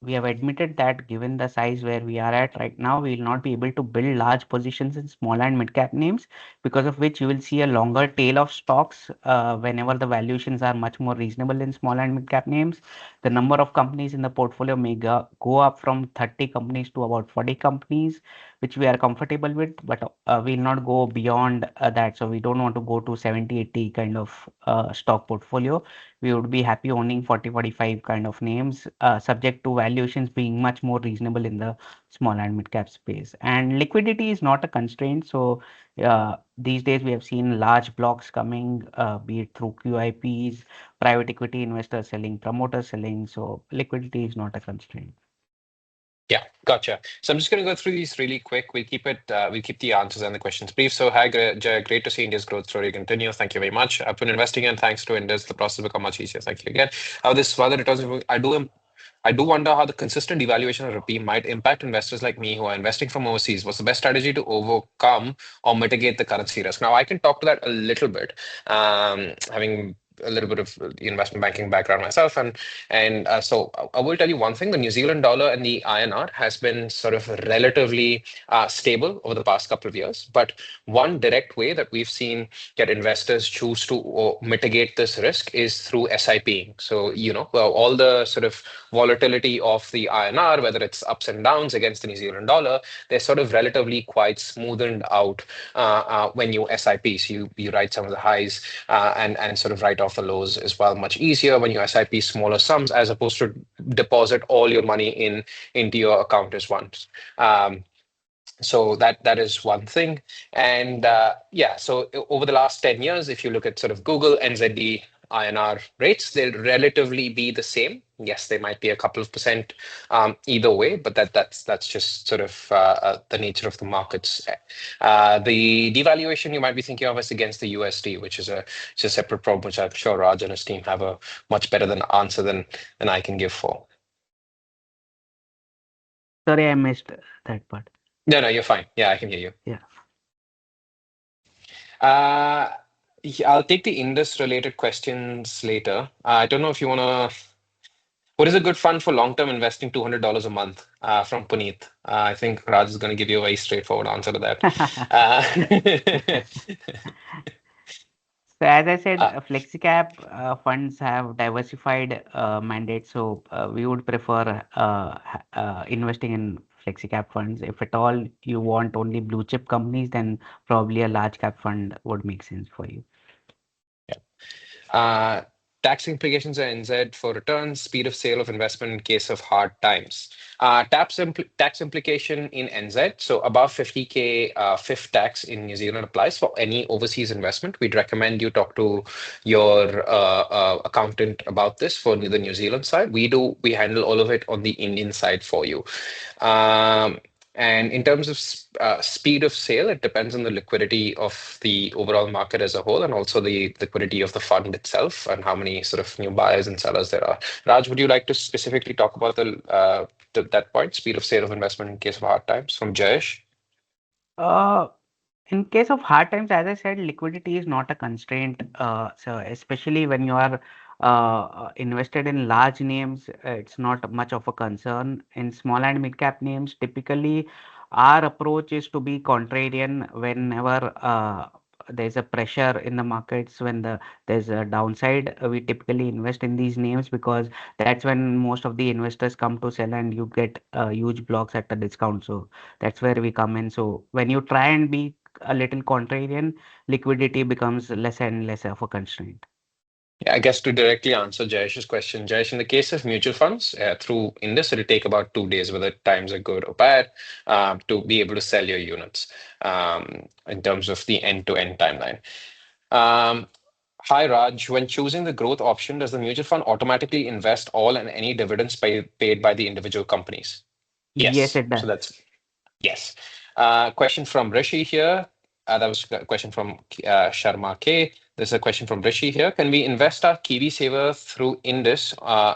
we have admitted that given the size where we are at right now, we will not be able to build large positions in small and mid cap names, because of which you will see a longer tail of stocks whenever the valuations are much more reasonable in small and mid cap names. The number of companies in the portfolio may go up from 30 companies to about 40 companies, which we are comfortable with, but we'll not go beyond that. So we don't want to go to 70, 80 kind of stock portfolio. We would be happy owning 40, 45 kind of names, subject to valuations being much more reasonable in the small and mid cap space. And liquidity is not a constraint. So these days we have seen large blocks coming, be it through QIPs, private equity investors selling, promoters selling. So liquidity is not a constraint. Yeah, gotcha. So I'm just going to go through these really quick. We'll keep the answers and the questions brief. So, hi, Jay, great to see India's growth story continue. Thank you very much. I've been investing in thanks to Indus. The process become much easier. Thank you again. How this further returns, I do wonder how the consistent devaluation of rupee might impact investors like me who are investing from overseas. What's the best strategy to overcome or mitigate the currency risk? Now, I can talk to that a little bit, having a little bit of the investment banking background myself, so I will tell you one thing: the New Zealand dollar and the INR has been sort of relatively stable over the past couple of years. But one direct way that we've seen get investors choose to mitigate this risk is through SIPing. So, well, all the sort of volatility of the INR, whether it's ups and downs against the New Zealand dollar, they're sort of relatively quite smoothened out when you SIP. So you write some of the highs and sort of write off the lows as well, much easier when you SIP smaller sums as opposed to deposit all your money into your account as once. So that is one thing. And yeah, so over the last 10 years, if you look at sort of Google NZD INR rates, they'll relatively be the same. Yes, they might be a couple of percent either way, but that's just sort of the nature of the markets. The devaluation you might be thinking of is against the USD, which is it's a separate problem, which I'm sure Raj and his team have a much better than answer than I can give for. Sorry, I missed that part. No, no, you're fine. Yeah, I can hear you. Yeah. Yeah, I'll take the Indus related questions later. I don't know if you want to. What is a good fund for long term investing? $200 a month from Puneet. I think Raj is going to give you a very straightforward answer to that. So as I said, uh, FlexiCap funds have diversified mandates, so we would prefer investing in FlexiCap funds. If at all you want only blue chip companies, then probably a large cap fund would make sense for you. yeah. Tax implications are NZ for returns, speed of sale of investment in case of hard times. Tax implication in NZ, so above 50K fifth tax in New Zealand applies for any overseas investment. We'd recommend you talk to your accountant about this for the New Zealand side. We handle all of it on the Indian side for you. Um, and in terms of speed of sale, it depends on the liquidity of the overall market as a whole, and also the liquidity of the fund itself, and how many sort of new buyers and sellers there are. Raj, would you like to specifically talk about that point, speed of sale of investment in case of hard times, from Jayesh? Uh, In case of hard times, as I said, liquidity is not a constraint. So especially when you are invested in large names, it's not much of a concern. In small and mid cap names, typically our approach is to be contrarian whenever there's a pressure in the markets. When there's a downside, we typically invest in these names because that's when most of the investors come to sell and you get huge blocks at a discount. So that's where we come in. So when you try and be a little contrarian, liquidity becomes less and less of a constraint. Yeah, I guess to directly answer Jayesh's question, Jayesh, in the case of mutual funds, through Indus, it'll take about 2 days, whether times are good or bad, to be able to sell your units in terms of the end-to-end timeline. Um, Hi, Raj. When choosing the growth option, does the mutual fund automatically invest all and any dividends paid by the individual companies? Yes, Yes. it So does. that's yes. Question from Rishi here. That was a question from Sharma K. There's a question from Rishi here. Can we invest our KiwiSaver through Indus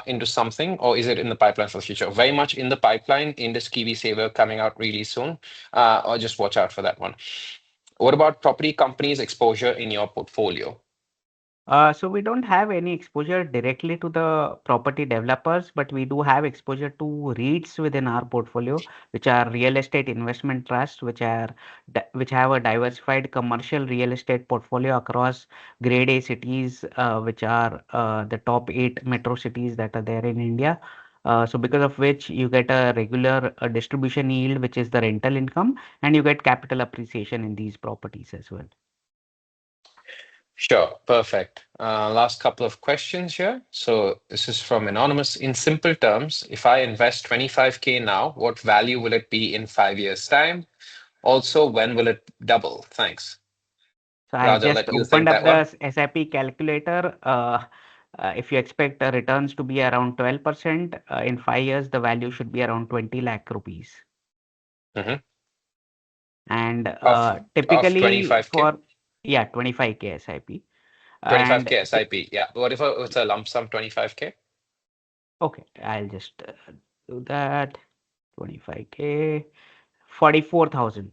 into something, or is it in the pipeline for the future? Very much in the pipeline. Indus KiwiSaver coming out really soon, or just watch out for that one. What about property companies' exposure in your portfolio? So we don't have any exposure directly to the property developers, but we do have exposure to REITs within our portfolio, which are real estate investment trusts, which have a diversified commercial real estate portfolio across Grade A cities, which are the top 8 metro cities that are there in India. So because of which you get a regular distribution yield, which is the rental income, and you get capital appreciation in these properties as well. Sure, perfect. Last couple of questions here. So this is from Anonymous. In simple terms, if I invest 25K now, what value will it be in 5 years' time? Also, when will it double? Thanks. So I Raj, I'll just let you opened think up that one. the SIP calculator. If you expect returns to be around 12%, in 5 years, the value should be around 20 lakh rupees. Hmm. And Of typically 25K? for, yeah, 25K SIP. And 25K SIP. Yeah. What if it's a lump sum 25K? okay, I'll just do that. 25K, 44,000.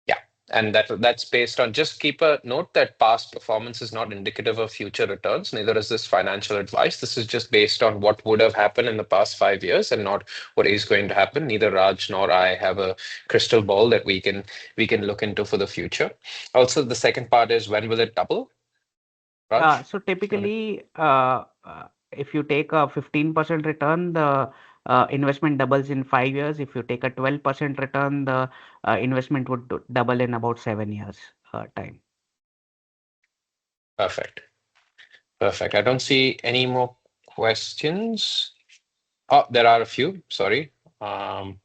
Yeah, and that's based on, just keep a note that past performance is not indicative of future returns. Neither is this financial advice. This is just based on what would have happened in the past 5 years and not what is going to happen. Neither Raj nor I have a crystal ball that we can look into for the future. Also, the second part is, when will it double, Raj? So typically, if you take a 15% return, the investment doubles in 5 years. If you take a 12% return, the investment would double in about 7 years time. Perfect. Perfect. I don't see any more questions. Oh, there are a few. Sorry. Um,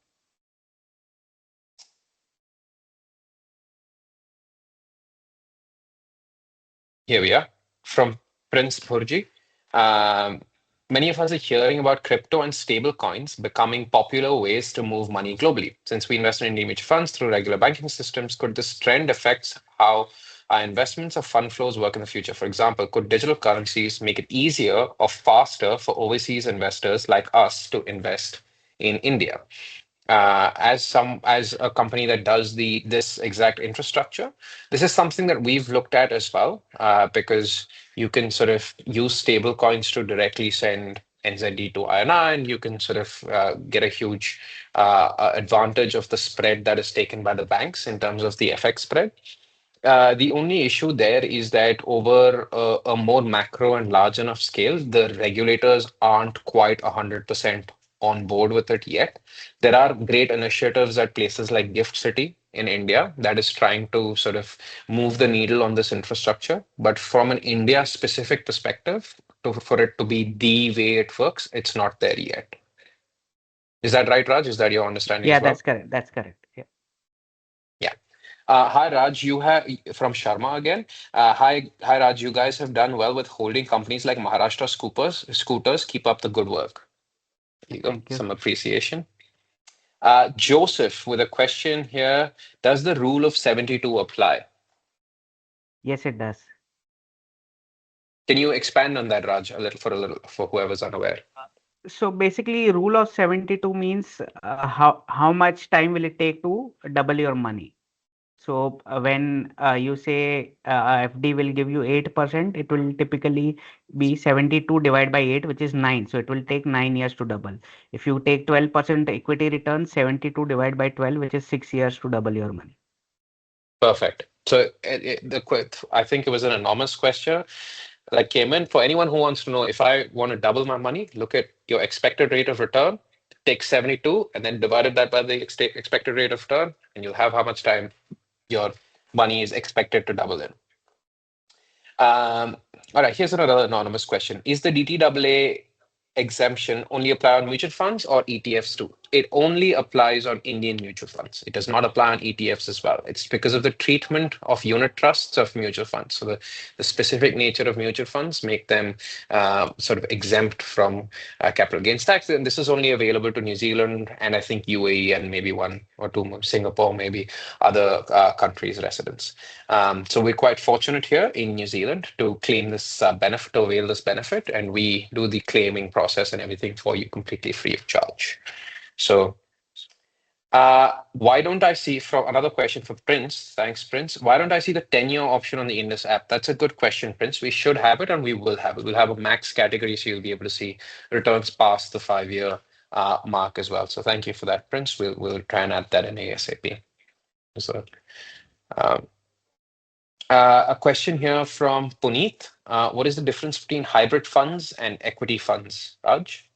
Here we are from Prince Purji. Um, Many of us are hearing about crypto and stable coins becoming popular ways to move money globally. Since we invest in Indian mutual funds through regular banking systems, could this trend affect how our investments or fund flows work in the future? For example, could digital currencies make it easier or faster for overseas investors like us to invest in India? As a company that does this exact infrastructure, this is something that we've looked at as well, because you can sort of use stable coins to directly send NZD to INR, and you can sort of get a huge advantage of the spread that is taken by the banks in terms of the FX spread. The only issue there is that over a more macro and large enough scale, the regulators aren't quite 100% on board with it yet. There are great initiatives at places like Gift City, in India that is trying to sort of move the needle on this infrastructure. But from an India specific perspective, for it to be the way it works, it's not there yet. Is that right, Raj? Is that your understanding Yeah, as that's well? correct. That's correct. Yeah. Yeah. Hi Raj, you have from Sharma again. Hi Raj, you guys have done well with holding companies like Maharashtra Scooters. Keep up the good work. There you go, Thank you. some appreciation. Joseph with a question here. Does the rule of 72 apply? Yes, it does. Can you expand on that, Raj, a little for whoever's unaware? So basically, rule of 72 means how much time will it take to double your money? So when you say FD will give you 8%, it will typically be 72 divided by 8, which is 9. So it will take 9 years to double. If you take 12% equity return, 72 divided by 12, which is 6 years to double your money. Perfect. So I think it was an enormous question that came in. For anyone who wants to know, if I want to double my money, look at your expected rate of return, take 72 and then divided that by the expected rate of return, and you'll have how much time your money is expected to double in. All right, here's another anonymous question. Is the DTAA exemption only apply on mutual funds or ETFs too? It only applies on Indian mutual funds. It does not apply on ETFs as well. It's because of the treatment of unit trusts of mutual funds. So the specific nature of mutual funds make them sort of exempt from capital gains tax. And this is only available to New Zealand and I think UAE and maybe one or two more, Singapore, maybe other countries' residents. So we're quite fortunate here in New Zealand to claim this benefit, to avail this benefit, and we do the claiming process and everything for you completely free of charge. So why don't I see from another question for Prince? Thanks, Prince. Why don't I see the 10-year option on the Indus app? That's a good question, Prince. We should have it and we will have it. We'll have a max category so you'll be able to see returns past the 5-year mark as well. So thank you for that, Prince. We'll try and add that in ASAP. So um, a question here from Puneet. What is the difference between hybrid funds and equity funds, Raj?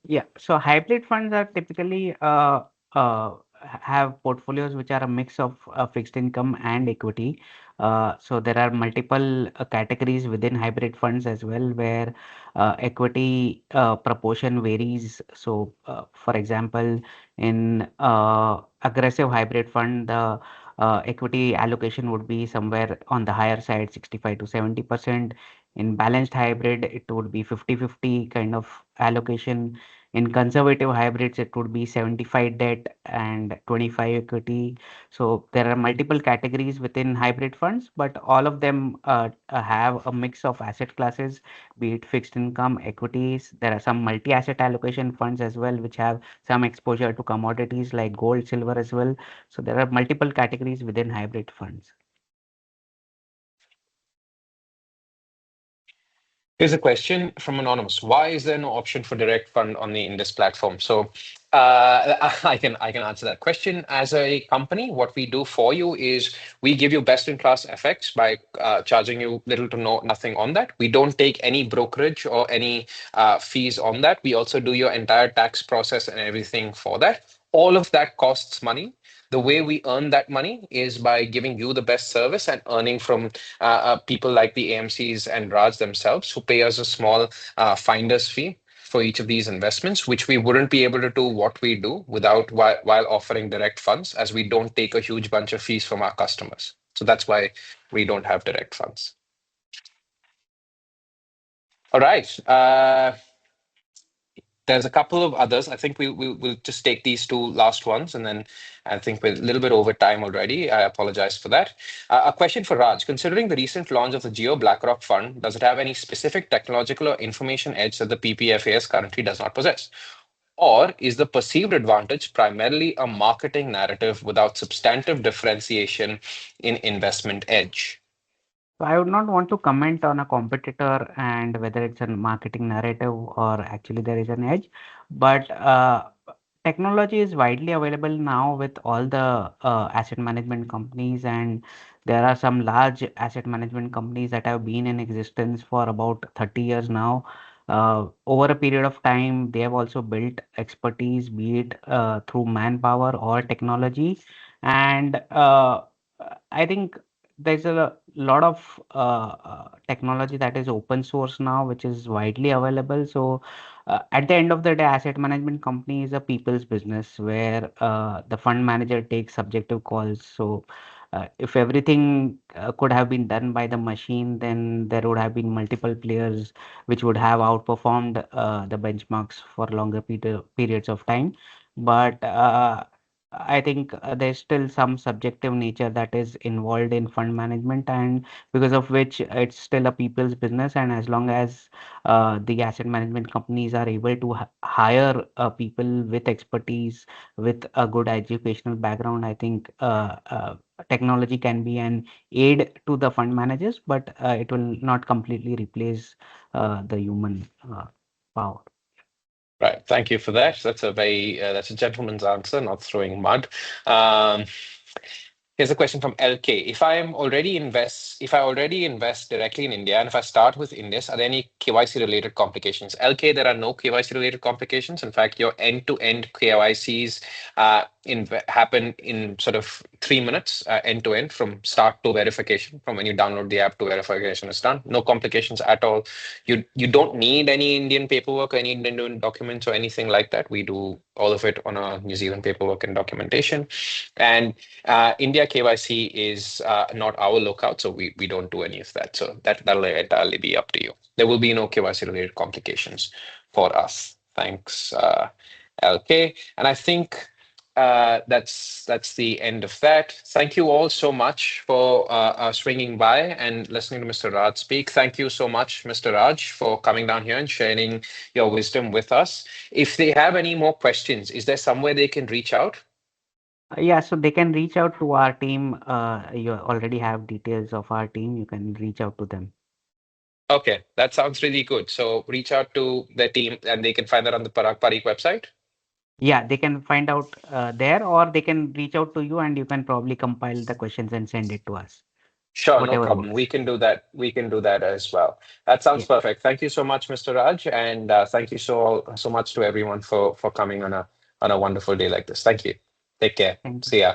Yeah, so hybrid funds are typically have portfolios which are a mix of fixed income and equity. So there are multiple categories within hybrid funds as well, where equity proportion varies. So, for example, in aggressive hybrid fund, the equity allocation would be somewhere on the higher side, 65 to 70%. In balanced hybrid, it would be 50-50 kind of allocation. In conservative hybrids, it would be 75 debt and 25 equity. So there are multiple categories within hybrid funds, but all of them have a mix of asset classes, be it fixed income, equities. There are some multi-asset allocation funds as well, which have some exposure to commodities like gold, silver as well. So there are multiple categories within hybrid funds. Here's a question from Anonymous. Why is there no option for direct fund on the Indus platform? So I can answer that question. As a company, what we do for you is we give you best in class FX by charging you little to nothing on that. We don't take any brokerage or any fees on that. We also do your entire tax process and everything for that. All of that costs money. The way we earn that money is by giving you the best service and earning from people like the AMCs and Raj themselves who pay us a small finder's fee for each of these investments, which we wouldn't be able to do what we do without while offering direct funds, as we don't take a huge bunch of fees from our customers. So that's why we don't have direct funds. All right. There's a couple of others. I think we'll just take these two last ones, and then I think we're a little bit over time already. I apologize for that. A question for Raj. Considering the recent launch of the Jio BlackRock fund, does it have any specific technological or information edge that the PPFAS currently does not possess? Or is the perceived advantage primarily a marketing narrative without substantive differentiation in investment edge? So I would not want to comment on a competitor and whether it's a marketing narrative or actually there is an edge, but technology is widely available now with all the asset management companies, and there are some large asset management companies that have been in existence for about 30 years now. Over a period of time, they have also built expertise, be it through manpower or technology. And I think there's a lot of technology that is open source now, which is widely available. So, at the end of the day, asset management company is a people's business where the fund manager takes subjective calls. So, if everything could have been done by the machine, then there would have been multiple players which would have outperformed the benchmarks for longer periods of time. But I think there's still some subjective nature that is involved in fund management, and because of which it's still a people's business. And as long as the asset management companies are able to hire people with expertise, with a good educational background, I think technology can be an aid to the fund managers, but it will not completely replace the human power. Right. Thank you for that. That's a gentleman's answer, not throwing mud. Um, Here's a question from LK. If I already invest directly in India and if I start with Indus, are there any KYC related complications? LK, there are no KYC related complications. In fact, your end-to-end KYCs happen in sort of 3 minutes, end to end, from start to verification, from when you download the app to verification is done. No complications at all. You don't need any Indian paperwork, any Indian documents or anything like that. We do all of it on a New Zealand paperwork and documentation. And India KYC is not our lookout, so we don't do any of that. So that'll entirely be up to you. There will be no KYC related complications for us. Thanks, LK. And I think that's the end of that. Thank you all so much for swinging by and listening to Mr. Raj speak. Thank you so much, Mr. Raj, for coming down here and sharing your wisdom with us. If they have any more questions, is there somewhere they can reach out? Yeah, so they can reach out to our team. You already have details of our team. You can reach out to them. Okay, that sounds really good. So reach out to the team and they can find that on the Parag Parikh website. Yeah, they can find out there, or they can reach out to you, and you can probably compile the questions and send it to us. Sure, no Whatever problem. We works. can do that. We can do that as well. That sounds Yeah, perfect. Thank you so much, Mr. Raj, and thank you so much to everyone for coming on a wonderful day like this. Thank you. Take care. thank you. See ya.